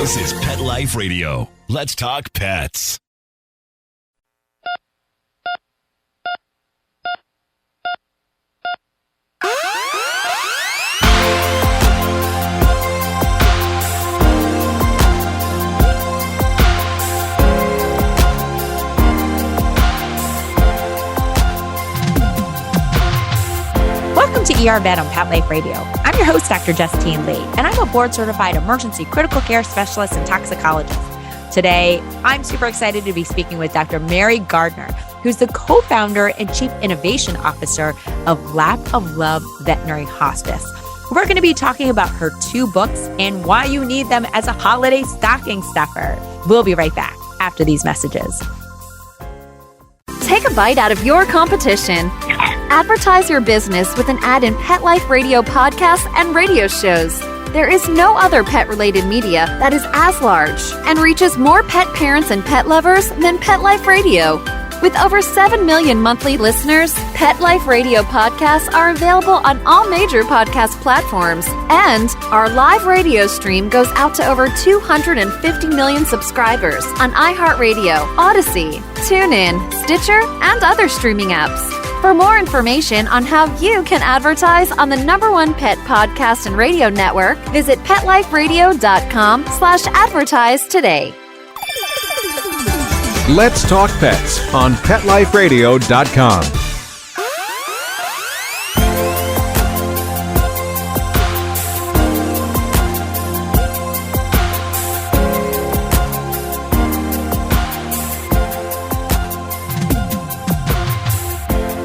This is Pet Life Radio. Let's talk pets. Welcome to ER Vet on Pet Life Radio. I'm your host, Dr. Justine Lee, and I'm a board-certified emergency critical care specialist and toxicologist. Today, I'm super excited to be speaking with Dr. Mary Gardner, who's the co-founder and chief innovation officer of Lap of Love Veterinary Hospice. We're going to be talking about her 2 books and why you need them as a holiday stocking stuffer. We'll be right back after these messages. Take a bite out of your competition. Advertise your business with an ad in Pet Life Radio podcasts and radio shows. There is no other pet-related media that is as large and reaches more pet parents and pet lovers than Pet Life Radio. With over 7 million monthly listeners, Pet Life Radio podcasts are available on all major podcast platforms, and our live radio stream goes out to over 250 million subscribers on iHeartRadio, Odyssey, TuneIn, Stitcher, and other streaming apps. For more information on how you can advertise on the #1 pet podcast and radio network, visit PetLifeRadio.com/advertise today. Let's talk pets on PetLifeRadio.com.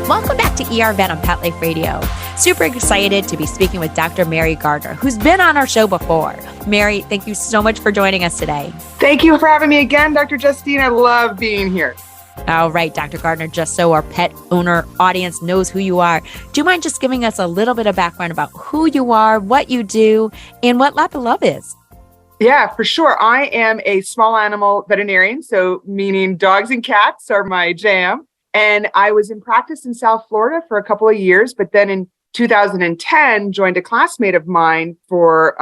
Welcome back to ER Vet on Pet Life Radio. Super excited to be speaking with Dr. Mary Gardner, who's been on our show before. Mary, thank you so much for joining us today. Thank you for having me again, Dr. Justine. I love being here. All right, Dr. Gardner, just so our pet owner audience knows who you are, do you mind just giving us a little bit of background about who you are, what you do, and what Lap of Love is? Yeah, for sure. I am a small animal veterinarian, so meaning dogs and cats are my jam. And I was in practice in South Florida for a couple of years, but then in 2010, joined a classmate of mine for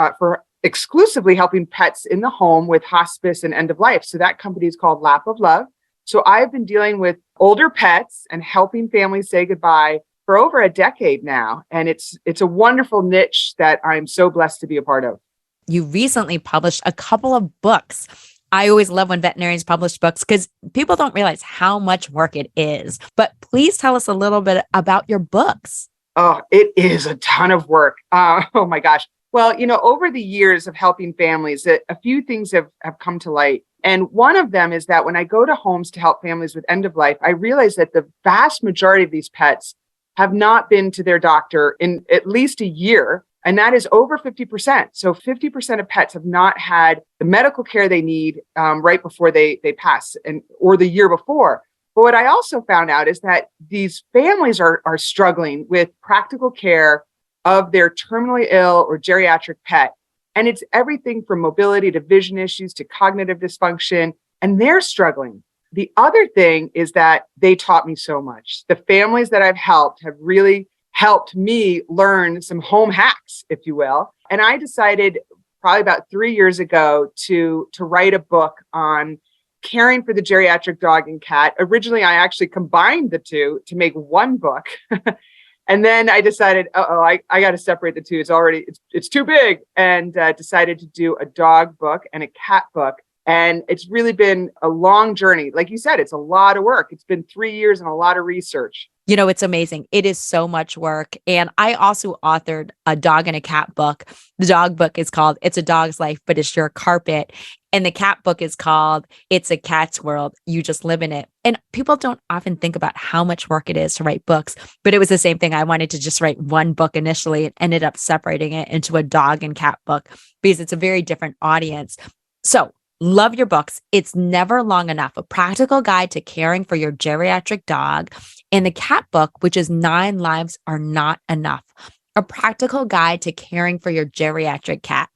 exclusively helping pets in the home with hospice and end of life. So that company is called Lap of Love. So I've been dealing with older pets and helping families say goodbye for over a decade now. And it's a wonderful niche that I'm so blessed to be a part of. You recently published a couple of books. I always love when veterinarians publish books because people don't realize how much work it is. But please tell us a little bit about your books. Oh, it is a ton of work. Oh my gosh. Well, over the years of helping families, a few things have come to light. And one of them is that when I go to homes to help families with end of life, I realize that the vast majority of these pets have not been to their doctor in at least a year. And that is over 50%. So 50% of pets have not had the medical care they need right before they pass or the year before. But what I also found out is that these families are struggling with practical care of their terminally ill or geriatric pet. And it's everything from mobility to vision issues to cognitive dysfunction. And they're struggling. The other thing is that they taught me so much. The families that I've helped have really helped me learn some home hacks, if you will. And I decided probably about 3 years ago to write a book on caring for the geriatric dog and cat. Originally, I actually combined the two to make one book. And then I decided, I got to separate the two. It's too big, and decided to do a dog book and a cat book. And it's really been a long journey. Like you said, it's a lot of work. It's been 3 years and a lot of research. It's amazing. It is so much work. And I also authored a dog and a cat book. The dog book is called It's a Dog's Life, but It's Your Carpet. And the cat book is called It's a Cat's World. You Just Live in It. And people don't often think about how much work it is to write books, but it was the same thing. I wanted to just write one book initially and ended up separating it into a dog and cat book because it's a very different audience. So love your books. It's Never Long Enough, a practical guide to caring for your geriatric dog. And the cat book, which is 9 Lives Are Not Enough, a practical guide to caring for your geriatric cat.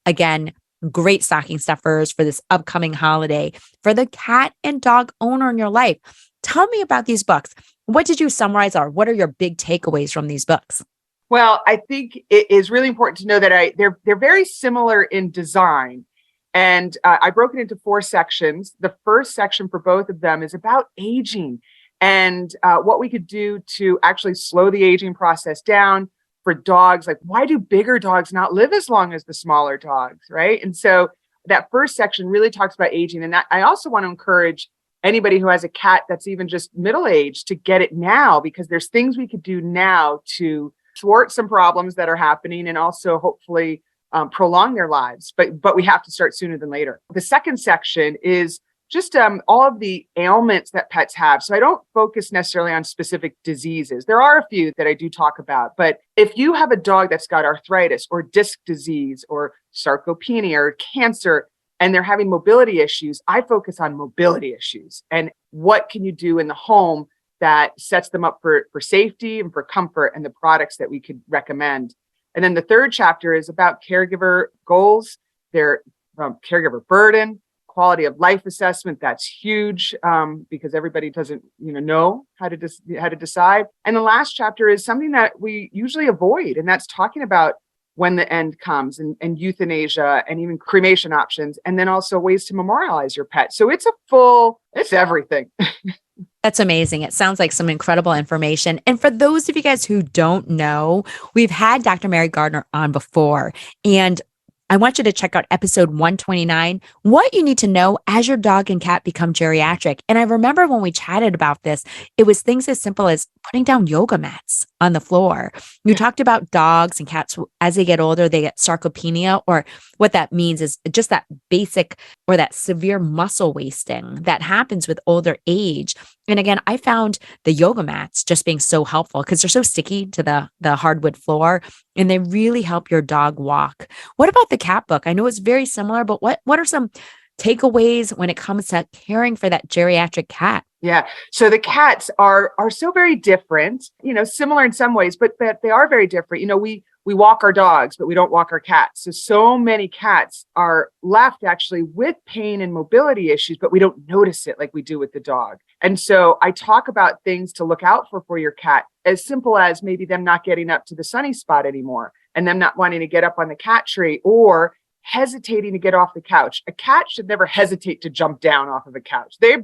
Again, great stocking stuffers for this upcoming holiday for the cat and dog owner in your life. Tell me about these books. What did you summarize, or what are your big takeaways from these books? Well, I think it is really important to know that they're very similar in design. And I broke it into 4 sections. The first section for both of them is about aging and what we could do to actually slow the aging process down for dogs. Like, why do bigger dogs not live as long as the smaller dogs, right? And so that first section really talks about aging. And I also want to encourage anybody who has a cat that's even just middle-aged to get it now, because there's things we could do now to thwart some problems that are happening and also hopefully prolong their lives. But we have to start sooner than later. The second section is just all of the ailments that pets have. So I don't focus necessarily on specific diseases. There are a few that I do talk about, but if you have a dog that's got arthritis or disc disease or sarcopenia or cancer, and they're having mobility issues, I focus on mobility issues and what can you do in the home that sets them up for safety and for comfort, and the products that we could recommend. And then the third chapter is about caregiver goals, their caregiver burden, quality of life assessment. That's huge because everybody doesn't know how to decide. And the last chapter is something that we usually avoid, and that's talking about when the end comes, and euthanasia and even cremation options, and then also ways to memorialize your pet. So it's everything. That's amazing. It sounds like some incredible information. And for those of you guys who don't know, we've had Dr. Mary Gardner on before, and I want you to check out episode 129, what you need to know as your dog and cat become geriatric. And I remember when we chatted about this, it was things as simple as putting down yoga mats on the floor. You talked about dogs and cats as they get older, they get sarcopenia, or what that means is just that basic or that severe muscle wasting that happens with older age. And again, I found the yoga mats just being so helpful because they're so sticky to the hardwood floor, and they really help your dog walk. What about the cat book? I know it's very similar, but what are some takeaways when it comes to caring for that geriatric cat? Yeah. So the cats are so very different, similar in some ways, but they are very different. We walk our dogs, but we don't walk our cats. So many cats are left actually with pain and mobility issues, but we don't notice it like we do with the dog. And so I talk about things to look out for your cat, as simple as maybe them not getting up to the sunny spot anymore, and them not wanting to get up on the cat tree, or hesitating to get off the couch. A cat should never hesitate to jump down off of a couch. They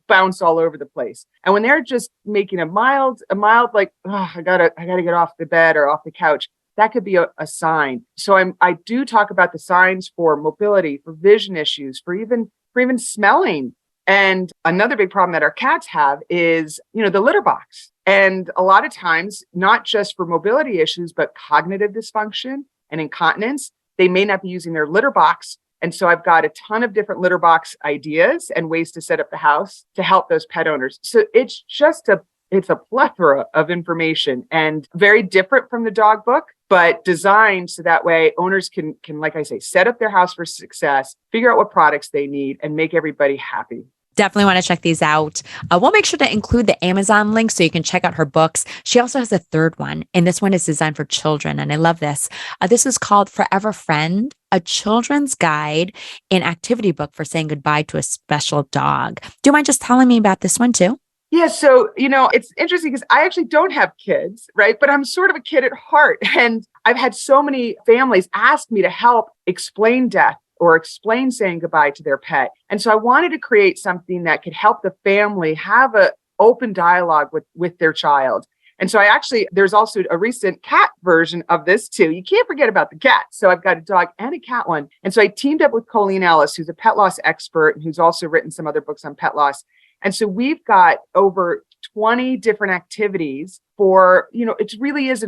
bounce all over the place. And when they're just making a mild like, oh, I gotta get off the bed or off the couch, that could be a sign. So I do talk about the signs for mobility, for vision issues, for even smelling. And another big problem that our cats have is, the litter box. And a lot of times, not just for mobility issues, but cognitive dysfunction and incontinence, they may not be using their litter box. And so I've got a ton of different litter box ideas and ways to set up the house to help those pet owners. So it's a plethora of information, and very different from the dog book, but designed so that way owners can, like I say, set up their house for success, figure out what products they need, and make everybody happy. Definitely want to check these out. We'll make sure to include the Amazon link so you can check out her books. She also has a third one, and this one is designed for children. And I love this. This is called Forever Friend, a children's guide and activity book for saying goodbye to a special dog. Do you mind just telling me about this one too? Yeah. So, it's interesting because I actually don't have kids, right? But I'm sort of a kid at heart. And I've had so many families ask me to help explain death or explain saying goodbye to their pet. And so I wanted to create something that could help the family have an open dialogue with their child. And so there's also a recent cat version of this too. You can't forget about the cat. So I've got a dog and a cat one. And so I teamed up with Colleen Ellis, who's a pet loss expert and who's also written some other books on pet loss. And so we've got over 20 different activities for, it really is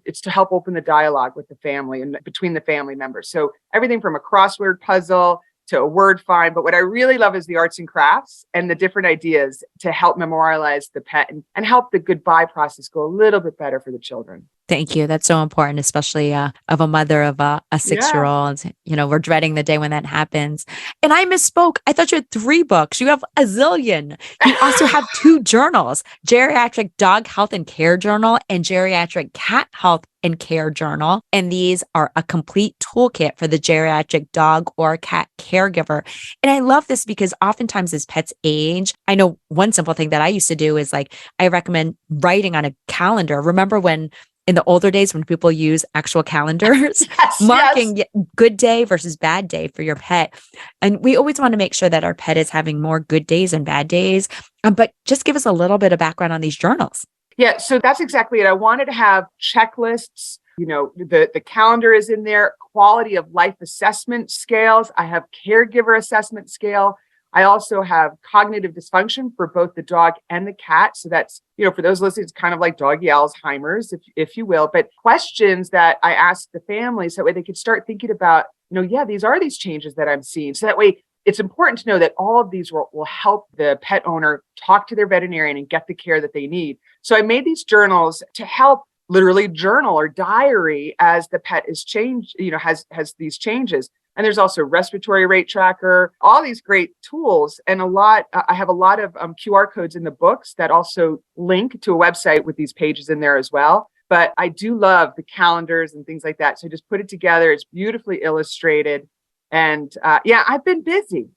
it's to help open the dialogue with the family and between the family members. So everything from a crossword puzzle to a word find. But what I really love is the arts and crafts and the different ideas to help memorialize the pet and help the goodbye process go a little bit better for the children. Thank you. That's so important, especially of a mother of a 6-year-old. We're dreading the day when that happens. And I misspoke. I thought you had 3 books. You have a zillion. You also have 2 journals, Geriatric Dog Health and Care Journal and Geriatric Cat Health and Care Journal. And these are a complete toolkit for the geriatric dog or cat caregiver. And I love this because oftentimes as pets age, I know one simple thing that I used to do is I recommend writing on a calendar. Remember when in the older days when people use actual calendars, Yes, marking good day versus bad day for your pet. And we always want to make sure that our pet is having more good days and bad days. But just give us a little bit of background on these journals. Yeah, so that's exactly it. I wanted to have checklists. The calendar is in there, quality of life assessment scales. I have caregiver assessment scale. I also have cognitive dysfunction for both the dog and the cat. So that's, for those listening, it's kind of like doggy Alzheimer's, if you will, but questions that I ask the families, so that way they can start thinking about, these changes that I'm seeing. So that way it's important to know that all of these will help the pet owner talk to their veterinarian and get the care that they need. So I made these journals to help literally journal or diary as the pet is changed, has these changes. And there's also respiratory rate tracker, all these great tools. And I have a lot of QR codes in the books that also link to a website with these pages in there as well. But I do love the calendars and things like that. So I just put it together. It's beautifully illustrated. And I've been busy.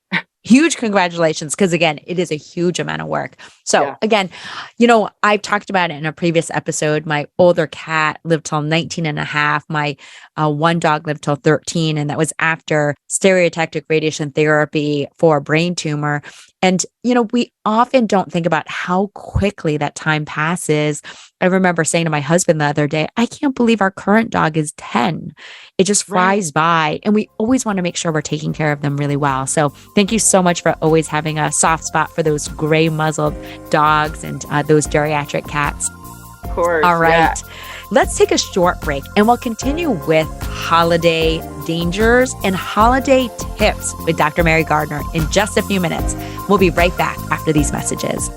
Huge congratulations. Because again, it is a huge amount of work. So again, I've talked about it in a previous episode. My older cat lived till 19 and a half. My one dog lived till 13. And that was after stereotactic radiation therapy for a brain tumor. And, we often don't think about how quickly that time passes. I remember saying to my husband the other day, I can't believe our current dog is 10. It just flies by. And we always want to make sure we're taking care of them really well. So thank you so much for always having a soft spot for those gray muzzled dogs and those geriatric cats. Of course. All right. Let's take a short break and we'll continue with holiday dangers and holiday tips with Dr. Mary Gardner in just a few minutes. We'll be right back after these messages.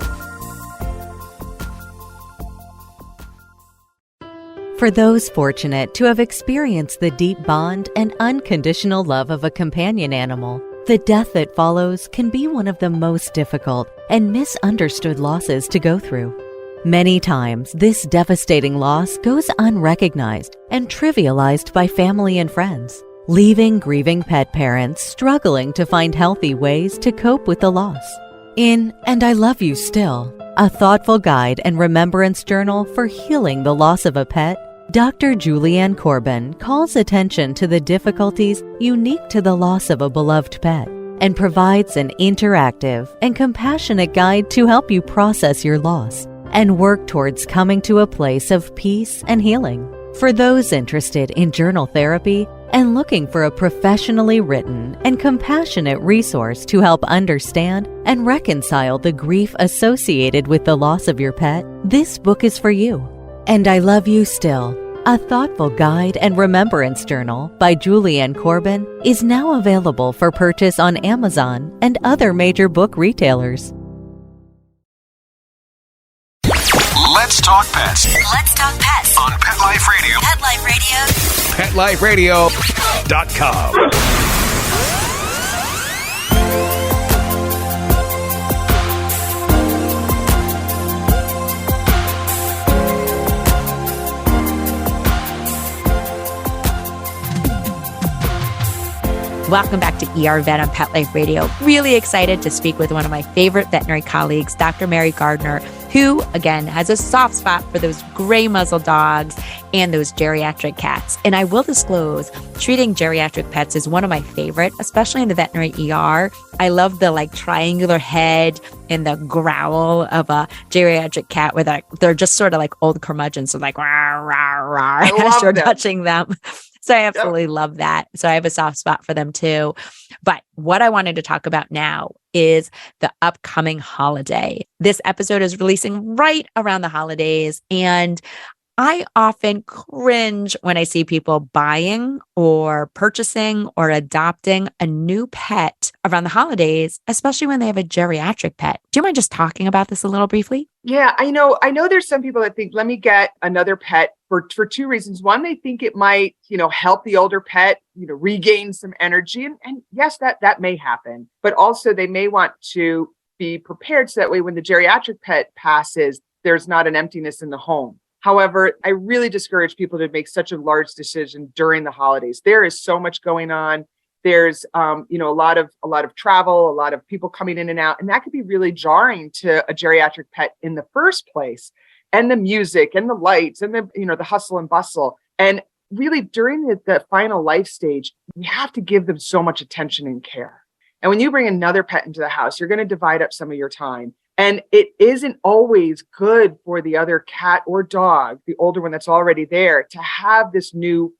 For those fortunate to have experienced the deep bond and unconditional love of a companion animal, the death that follows can be one of the most difficult and misunderstood losses to go through. Many times, this devastating loss goes unrecognized and trivialized by family and friends, leaving grieving pet parents struggling to find healthy ways to cope with the loss. In And I Love You Still, a thoughtful guide and remembrance journal for healing the loss of a pet, Dr. Julianne Corbin calls attention to the difficulties unique to the loss of a beloved pet and provides an interactive and compassionate guide to help you process your loss and work towards coming to a place of peace and healing. For those interested in journal therapy and looking for a professionally written and compassionate resource to help understand and reconcile the grief associated with the loss of your pet, this book is for you. And I Love You Still, a thoughtful guide and remembrance journal by Julianne Corbin, is now available for purchase on Amazon and other major book retailers. Let's talk pets. Let's talk pets On Pet Life Radio. Pet Life Radio. PetLifeRadio.com. Welcome back to ER Vet on Pet Life Radio. Really excited to speak with one of my favorite veterinary colleagues, Dr. Mary Gardner, who, again, has a soft spot for those gray muzzled dogs and those geriatric cats. And I will disclose, treating geriatric pets is one of my favorite, especially in the veterinary ER. I love the triangular head and the growl of a geriatric cat where they're just sort of like old curmudgeons, so like, rah, rah, rah, as you're touching them. So I absolutely love that. So I have a soft spot for them too. But what I wanted to talk about now is the upcoming holiday. This episode is releasing right around the holidays. And I often cringe when I see people buying or purchasing or adopting a new pet around the holidays, especially when they have a geriatric pet. Do you mind just talking about this a little briefly? Yeah, I know there's some people that think, let me get another pet for two reasons. One, they think it might, help the older pet, regain some energy. And yes, that may happen. But also they may want to be prepared so that way when the geriatric pet passes, there's not an emptiness in the home. However, I really discourage people to make such a large decision during the holidays. There is so much going on. There's, a lot of travel, a lot of people coming in and out, and that could be really jarring to a geriatric pet in the first place. and the music and the lights and the hustle and bustle. And really during the final life stage, we have to give them so much attention and care. And when you bring another pet into the house, you're going to divide up some of your time. And it isn't always good for the other cat or dog, the older one that's already there, to have this new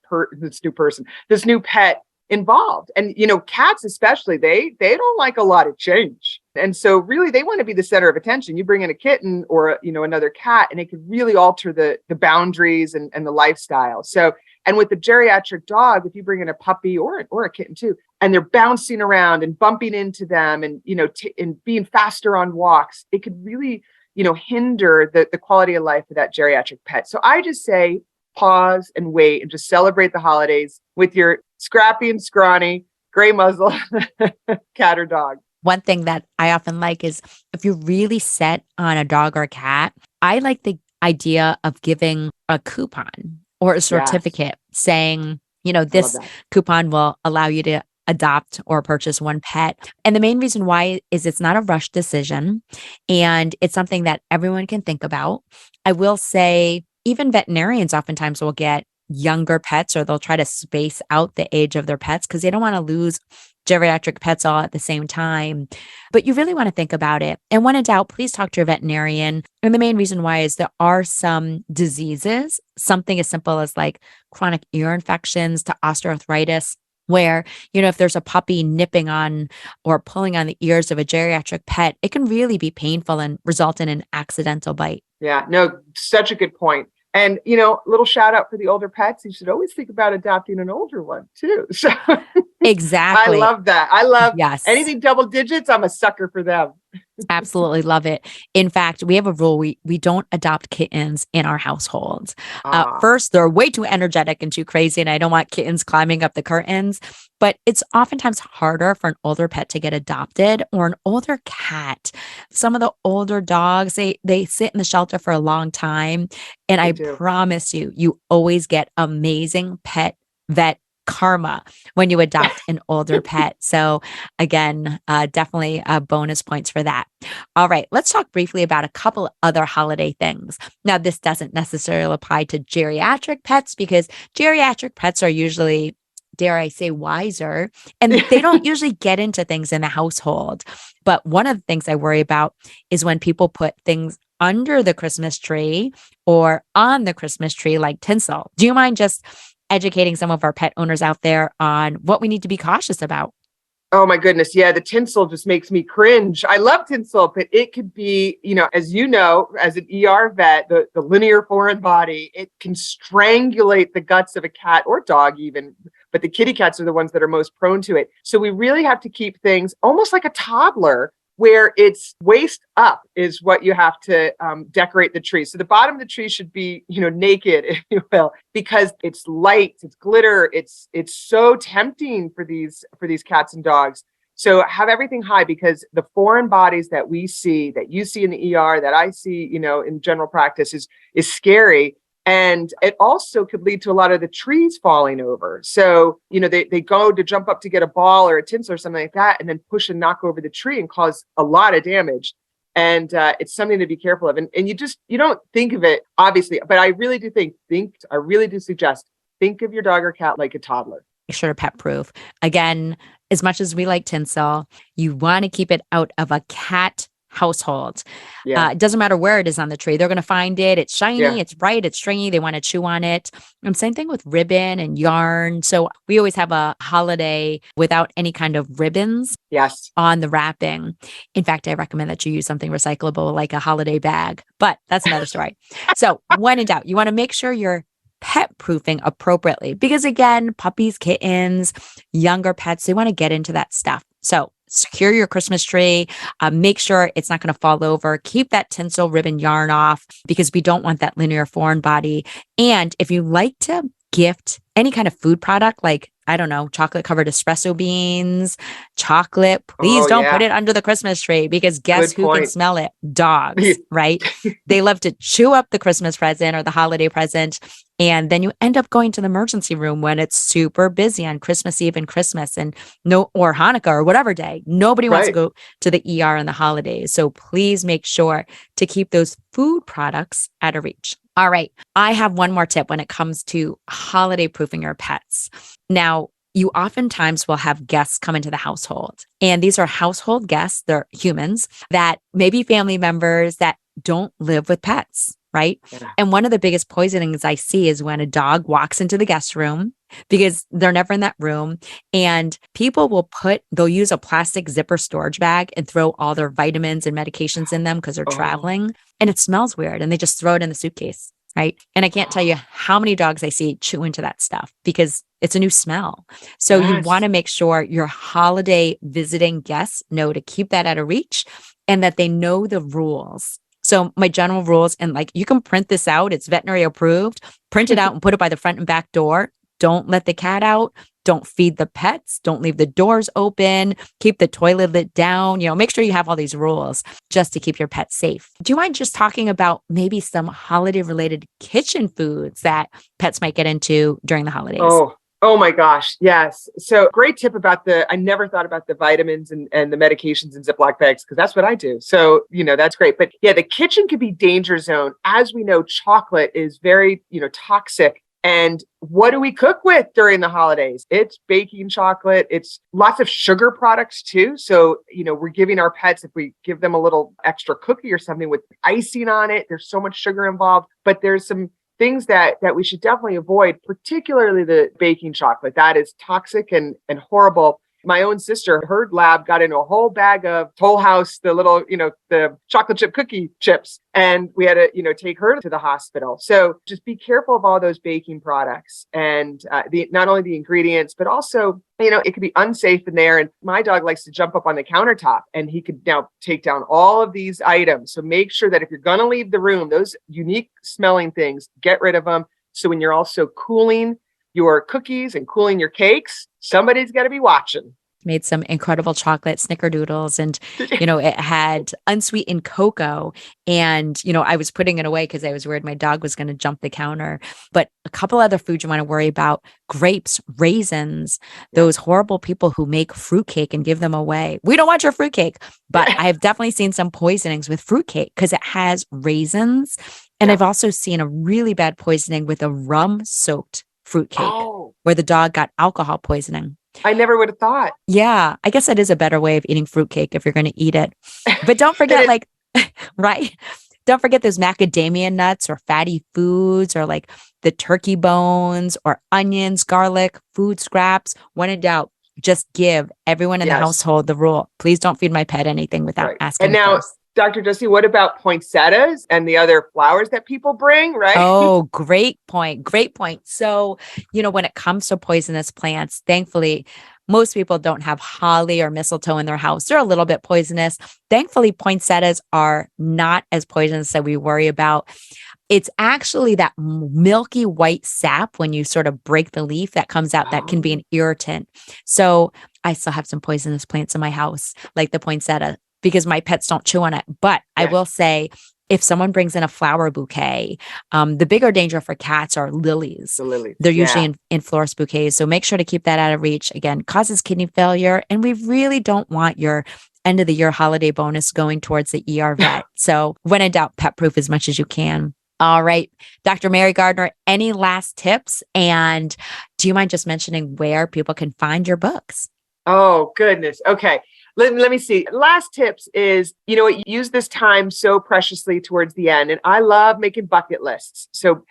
pet involved. And, cats especially, they don't like a lot of change. And so really they want to be the center of attention. You bring in a kitten or, another cat, and it could really alter the boundaries and the lifestyle. So, and with the geriatric dog, if you bring in a puppy or a kitten too, and they're bouncing around and bumping into them and, and being faster on walks, it could really, hinder the quality of life of that geriatric pet. So I just say pause and wait and just celebrate the holidays with your scrappy and scrawny gray muzzle cat or dog. One thing that I often like is if you're really set on a dog or a cat, I like the idea of giving a coupon or a certificate saying, this coupon will allow you to adopt or purchase one pet. And the main reason why is it's not a rush decision and it's something that everyone can think about. I will say even veterinarians oftentimes will get younger pets or they'll try to space out the age of their pets because they don't want to lose geriatric pets all at the same time. But you really want to think about it. And when in doubt, please talk to your veterinarian. And the main reason why is there are some diseases, something as simple as like chronic ear infections to osteoarthritis, where, if there's a puppy nipping on or pulling on the ears of a geriatric pet, it can really be painful and result in an accidental bite. Yeah, no, such a good point. And, little shout out for the older pets. You should always think about adopting an older one too. So exactly. I love that. I love anything double digits. I'm a sucker for them. Absolutely love it. In fact, we have a rule. We don't adopt kittens in our households. First, they're way too energetic and too crazy, and I don't want kittens climbing up the curtains. But it's oftentimes harder for an older pet to get adopted or an older cat. Some of the older dogs, they sit in the shelter for a long time. And I promise you, you always get amazing pet vet karma when you adopt an older pet. So again, definitely bonus points for that. All right, let's talk briefly about a couple other holiday things. Now, this doesn't necessarily apply to geriatric pets because geriatric pets are usually, dare I say, wiser, and they don't usually get into things in the household. But one of the things I worry about is when people put things under the Christmas tree or on the Christmas tree, like tinsel. Do you mind just educating some of our pet owners out there on what we need to be cautious about? Oh my goodness. Yeah. The tinsel just makes me cringe. I love tinsel, but it could be, as as an ER vet, the linear foreign body, it can strangulate the guts of a cat or dog even, but the kitty cats are the ones that are most prone to it. So we really have to keep things almost like a toddler, where it's waist up is what you have to decorate the tree. So the bottom of the tree should be, naked, if you will, because it's light, it's glitter, it's so tempting for these cats and dogs. So have everything high, because the foreign bodies that we see, that you see in the ER, that I see, in general practice is scary. And it also could lead to a lot of the trees falling over. So, they go to jump up to get a ball or a tinsel or something like that, and then push and knock over the tree and cause a lot of damage. And it's something to be careful of. And you don't think of it, obviously, but I really do suggest, think of your dog or cat like a toddler. Make sure to pet proof. Again, as much as we like tinsel, you want to keep it out of a cat household. It doesn't matter where it is on the tree. They're going to find it. It's shiny, it's bright, it's stringy. They want to chew on it. And same thing with ribbon and yarn. So we always have a holiday without any kind of ribbons on the wrapping. In fact, I recommend that you use something recyclable like a holiday bag, but that's another story. So when in doubt, you want to make sure you're pet proofing appropriately, because again, puppies, kittens, younger pets, they want to get into that stuff. So secure your Christmas tree, make sure it's not going to fall over, keep that tinsel ribbon yarn off, because we don't want that linear foreign body. And if you like to gift any kind of food product, like, I don't know, chocolate covered espresso beans, chocolate, please don't put it under the Christmas tree, because guess who can smell it? Dogs, right? They love to chew up the Christmas present or the holiday present. And then you end up going to the emergency room when it's super busy on Christmas Eve and Christmas or Hanukkah or whatever day. Nobody wants to go to the ER in the holidays. So please make sure to keep those food products out of reach. All right. I have one more tip when it comes to holiday proofing your pets. Now, you oftentimes will have guests come into the household, and these are household guests. They're humans that may be family members that don't live with pets, right? Yeah. And one of the biggest poisonings I see is when a dog walks into the guest room because they're never in that room, and people they'll use a plastic zipper storage bag and throw all their vitamins and medications in them because they're traveling, and it smells weird, and they just throw it in the suitcase. Right. And I can't tell you how many dogs I see chew into that stuff because it's a new smell. So you want to make sure your holiday visiting guests know to keep that out of reach and that they know the rules. So my general rules, and you can print this out. It's veterinary approved. Print it out and put it by the front and back door. Don't let the cat out. Don't feed the pets. Don't leave the doors open. Keep the toilet lid down. Make sure you have all these rules just to keep your pets safe. Do you mind just talking about maybe some holiday related kitchen foods that pets might get into during the holidays? Oh my gosh. Yes. So great tip about I never thought about the vitamins and the medications in Ziploc bags because that's what I do. So, that's great. But yeah, the kitchen could be danger zone. As we know, chocolate is very, toxic. And what do we cook with during the holidays? It's baking chocolate. It's lots of sugar products too. So, we're giving our pets, if we give them a little extra cookie or something with icing on it, there's so much sugar involved, but there's some things that we should definitely avoid, particularly the baking chocolate. That is toxic and horrible. My own sister, her lab got into a whole bag of Toll House, the little, the chocolate chip cookie chips. And we had to, take her to the hospital. So just be careful of all those baking products and not only the ingredients, but also, it could be unsafe in there. And my dog likes to jump up on the countertop and he could now take down all of these items. So make sure that if you're going to leave the room, those unique smelling things, get rid of them. So when you're also cooling your cookies and cooling your cakes, somebody's got to be watching. Made some incredible chocolate snickerdoodles and, it had unsweetened cocoa and, I was putting it away because I was worried my dog was going to jump the counter. But a couple other foods you want to worry about: grapes, raisins, those horrible people who make fruitcake and give them away. We don't want your fruitcake, but I've definitely seen some poisonings with fruitcake because it has raisins. And I've also seen a really bad poisoning with a rum-soaked fruitcake where the dog got alcohol poisoning. I never would have thought. Yeah, I guess that is a better way of eating fruitcake if you're going to eat it. But don't forget, right? Don't forget those macadamia nuts or fatty foods or the turkey bones or onions, garlic, food scraps. When in doubt, just give everyone in the household the rule. Please don't feed my pet anything without asking. And now, first. Dr. Justine, what about poinsettias and the other flowers that people bring, right? Oh, great point. Great point. So, when it comes to poisonous plants, thankfully, most people don't have holly or mistletoe in their house. They're a little bit poisonous. Thankfully, poinsettias are not as poisonous that we worry about. It's actually that milky white sap when you sort of break the leaf that comes out that can be an irritant. So I still have some poisonous plants in my house, like the poinsettia, because my pets don't chew on it. But I will say, if someone brings in a flower bouquet, the bigger danger for cats are lilies. The lilies. They're usually in florist bouquets. So make sure to keep that out of reach. Again, causes kidney failure. And we really don't want your end of the year holiday bonus going towards the ER vet. So when in doubt, pet proof as much as you can. All right. Dr. Mary Gardner, any last tips? And do you mind just mentioning where people can find your books? Oh, goodness. Okay. Let me see. Last tips is, use this time so preciously towards the end. And I love making bucket lists. So,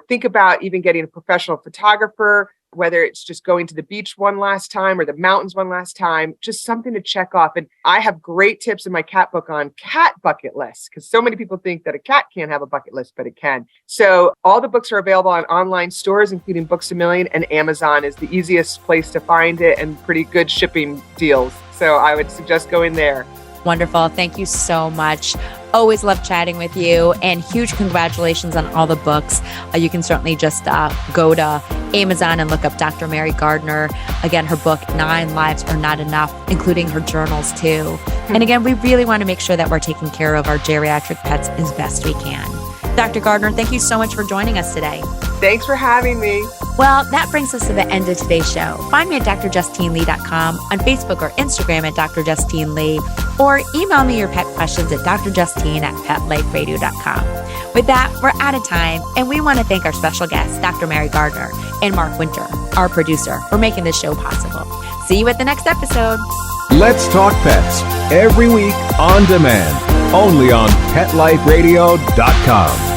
think about even getting a professional photographer, whether it's just going to the beach one last time or the mountains one last time, just something to check off. And I have great tips in my cat book on cat bucket lists, because so many people think that a cat can't have a bucket list, but it can. So all the books are available on online stores, including Books A Million, and Amazon is the easiest place to find it and pretty good shipping deals. So I would suggest going there. Wonderful. Thank you so much. Always love chatting with you, and huge congratulations on all the books. You can certainly just go to Amazon and look up Dr. Mary Gardner. Again, her book, 9 Lives Are Not Enough, including her journals too. And again, we really want to make sure that we're taking care of our geriatric pets as best we can. Dr. Gardner, thank you so much for joining us today. Thanks for having me. Well, that brings us to the end of today's show. Find me at drjustinelee.com, on Facebook or Instagram at Dr. Justine Lee, or email me your pet questions at drjustine@petliferadio.com. With that, we're out of time, and we want to thank our special guests, Dr. Mary Gardner and Mark Winter, our producer, for making this show possible. See you at the next episode. Let's Talk Pets, every week on demand, only on PetLifeRadio.com.